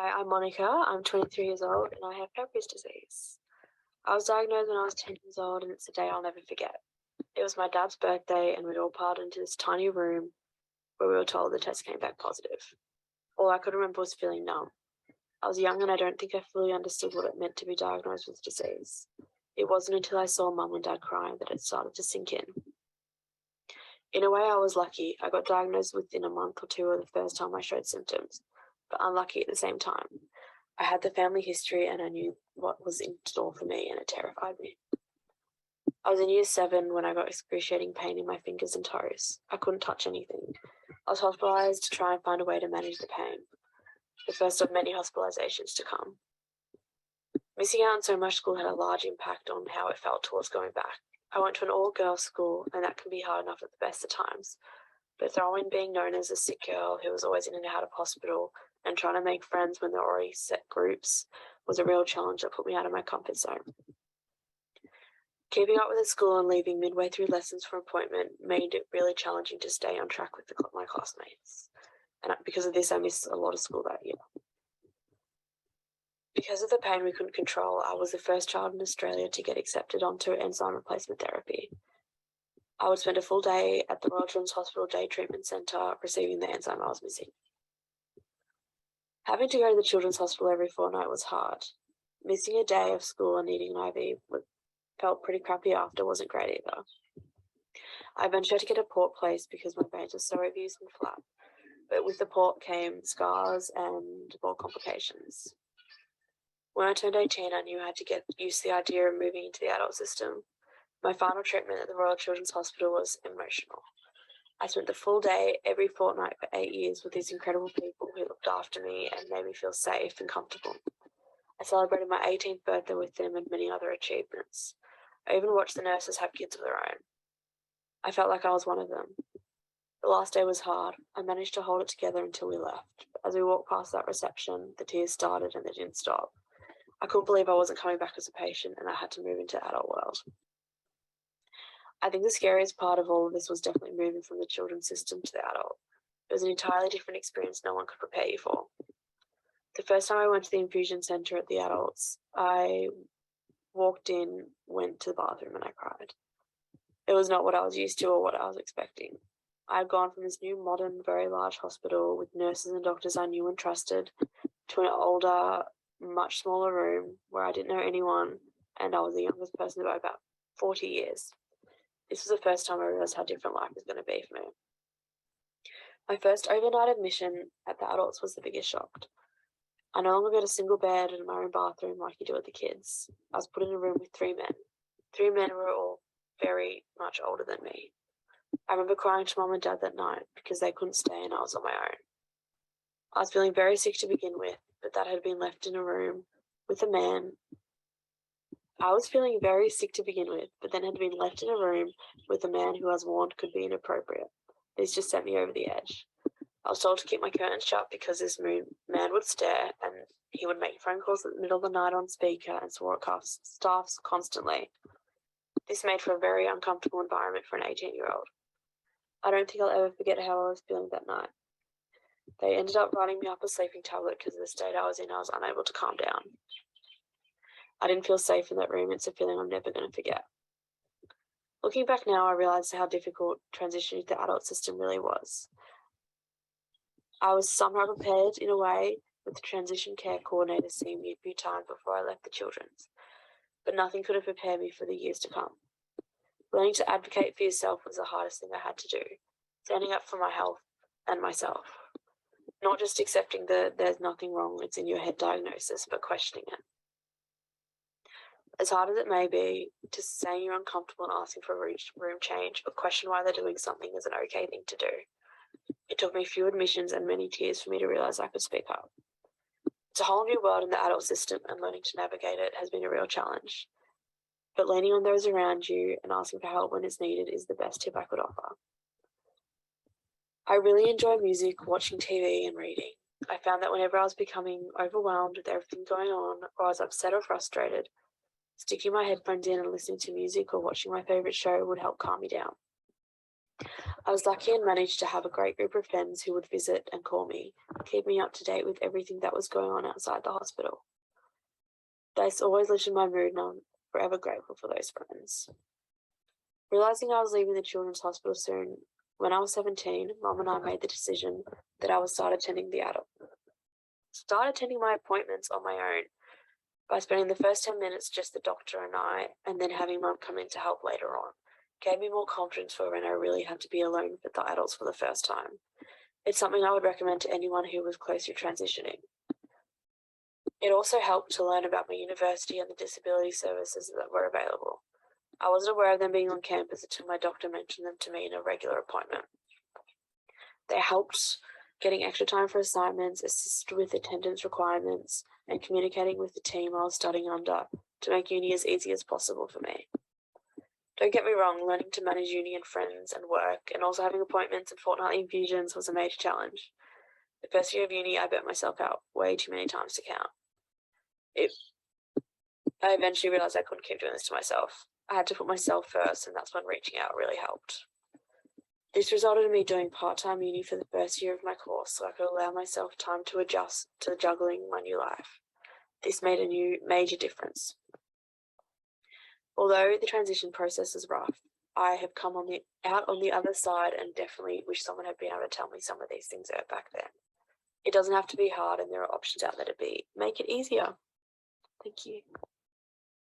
Hi, I'm Monica. I'm 23 years old and I have Fabry disease. I was diagnosed when I was 10 years old and it's a day I'll never forget. It was my dad's birthday and we'd all piled into this tiny room where we were told the test came back positive. All I could remember was feeling numb. I was young and I don't think I fully understood what it meant to be diagnosed with disease. It wasn't until I saw Mum and Dad crying that it started to sink in. In a way, I was lucky. I got diagnosed within a month or two of the first time I showed symptoms, but unlucky at the same time. I had the family history and I knew what was in store for me, and it terrified me. I was in year 7 when I got excruciating pain in my fingers and toes. I couldn't touch anything. I was hospitalised to try and find a way to manage the pain, the first of many hospitalisations to come. Missing out on so much school had a large impact on how it felt towards going back. I went to an all-girls school, and that can be hard enough at the best of times. But throw in being known as a sick girl who was always in and out of hospital and trying to make friends when there were already set groups was a real challenge that put me out of my comfort zone. Keeping up with the school and leaving midway through lessons for appointment made it really challenging to stay on track with my classmates. And because of this, I missed a lot of school that year. Because of the pain we couldn't control, I was the first child in Australia to get accepted onto enzyme replacement therapy. I would spend a full day at the Royal Children's Hospital Day Treatment Centre receiving the enzyme I was missing. Having to go to the Children's Hospital every fortnight was hard. Missing a day of school and needing an IV felt pretty crappy after wasn't great either. I eventually had to get a port placed because my veins were so abused and flat, but with the port came scars and more complications. When I turned 18, I knew I had to get used to the idea of moving into the adult system. My final treatment at the Royal Children's Hospital was emotional. I spent the full day every fortnight for 8 years with these incredible people who looked after me and made me feel safe and comfortable. I celebrated my 18th birthday with them and many other achievements. I even watched the nurses have kids of their own. I felt like I was one of them. The last day was hard. I managed to hold it together until we left. But as we walked past that reception, the tears started and they didn't stop. I couldn't believe I wasn't coming back as a patient and I had to move into the adult world. I think the scariest part of all of this was definitely moving from the children's system to the adult. It was an entirely different experience no one could prepare you for. The first time I went to the infusion centre at the adults, I walked in, went to the bathroom and I cried. It was not what I was used to or what I was expecting. I had gone from this new modern, very large hospital with nurses and doctors I knew and trusted to an older, much smaller room where I didn't know anyone and I was the youngest person by about 40 years. This was the first time I realised how different life was going to be for me. My first overnight admission at the adults was the biggest shock. I no longer got a single bed and my own bathroom like you do at the kids. I was put in a room with 3 men. 3 men who were all very much older than me. I remember crying to Mum and Dad that night because they couldn't stay and I was on my own. I was feeling very sick to begin with, but Dad had been left in a room with a man. I was feeling very sick to begin with, but then had been left in a room with a man who I was warned could be inappropriate. This just sent me over the edge. I was told to keep my curtains shut because this man would stare and he would make phone calls in the middle of the night on speaker and swore at staff constantly. This made for a very uncomfortable environment for an 18-year-old. I don't think I'll ever forget how I was feeling that night. They ended up writing me up a sleeping tablet because of the state I was in. I was unable to calm down. I didn't feel safe in that room. It's a feeling I'm never going to forget. Looking back now, I realised how difficult transitioning to the adult system really was. I was somehow prepared in a way, with the transition care coordinator seeing me a few times before I left the children's, but nothing could have prepared me for the years to come. Learning to advocate for yourself was the hardest thing I had to do, standing up for my health and myself. Not just accepting the there's nothing wrong, it's in your head diagnosis, but questioning it. As hard as it may be, just saying you're uncomfortable and asking for a room change or question why they're doing something is an okay thing to do. It took me a few admissions and many tears for me to realise I could speak up. It's a whole new world in the adult system and learning to navigate it has been a real challenge. But leaning on those around you and asking for help when it's needed is the best tip I could offer. I really enjoy music, watching TV and reading. I found that whenever I was becoming overwhelmed with everything going on or I was upset or frustrated, sticking my headphones in and listening to music or watching my favourite show would help calm me down. I was lucky and managed to have a great group of friends who would visit and call me, keep me up to date with everything that was going on outside the hospital. They always lifted my mood, and I'm forever grateful for those friends. Realising I was leaving the children's hospital soon, when I was 17, Mum and I made the decision that I would start attending my appointments on my own by spending the first 10 minutes just the doctor and I, and then having Mum come in to help later on. Gave me more confidence for when I really had to be alone with the adults for the first time. It's something I would recommend to anyone who was close to transitioning. It also helped to learn about my university and the disability services that were available. I wasn't aware of them being on campus until my doctor mentioned them to me in a regular appointment. They helped getting extra time for assignments, assist with attendance requirements, and communicating with the team I was studying under to make uni as easy as possible for me. Don't get me wrong, learning to manage uni and friends and work, and also having appointments and fortnightly infusions was a major challenge. The first year of uni, I burnt myself out way too many times to count. I eventually realised I couldn't keep doing this to myself. I had to put myself first, and that's when reaching out really helped. This resulted in me doing part-time uni for the first year of my course so I could allow myself time to adjust to juggling my new life. This made a major difference. Although the transition process is rough, I have come out on the other side and definitely wish someone had been able to tell me some of these things back then. It doesn't have to be hard, and there are options out there to make it easier. Thank you.